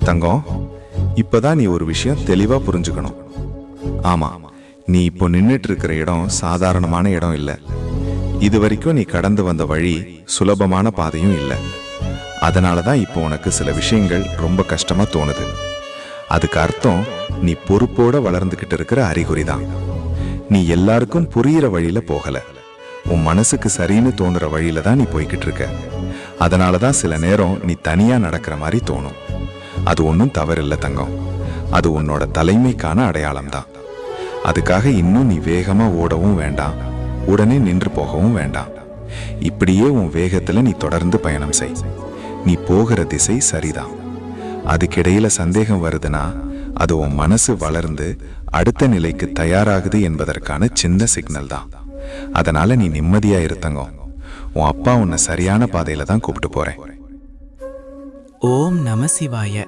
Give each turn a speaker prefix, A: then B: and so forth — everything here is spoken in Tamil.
A: தங்கம், இப்பதான் நீ ஒரு விஷயம் தெளிவா புரிஞ்சுக்கணும். ஆமா, நீ இப்போ நின்னுட்டு இருக்கிற இடம் சாதாரணமான இடம் இல்ல. இது வரைக்கும் நீ கடந்து வந்த வழி சுலபமான பாதையும் இல்லை. அதனாலதான் இப்போ உனக்கு சில விஷயங்கள் ரொம்ப கஷ்டமா தோணுது. அதுக்கு அர்த்தம் நீ பொறுப்போட வளர்ந்துகிட்டு இருக்கிற அறிகுறி தான். நீ எல்லாருக்கும் புரியிற வழியில போகல, உன் மனசுக்கு சரின்னு தோணுற வழியில தான் நீ போய்கிட்டு இருக்க. அதனாலதான் சில நேரம் நீ தனியா நடக்கிற மாதிரி தோணும். அது ஒன்றும் தவறில்லை தங்கம், அது உன்னோட தலைமைக்கான அடையாளம் தான். அதுக்காக இன்னும் நீ வேகமா ஓடவும் வேண்டாம், உடனே நின்று போகவும் வேண்டாம். இப்படியே உன் வேகத்துல நீ தொடர்ந்து பயணம் செய். நீ போகிற திசை சரிதான். அதுக்கிடையில சந்தேகம் வருதுன்னா அது உன் மனசு வளர்ந்து அடுத்த நிலைக்கு தயாராகுது என்பதற்கான சின்ன சிக்னல் தான். அதனால நீ நிம்மதியா இருத்தங்கம். உன் அப்பா உன்னை சரியான பாதையில தான் கூப்பிட்டு போறேன்.
B: ஓம் நம சிவாய.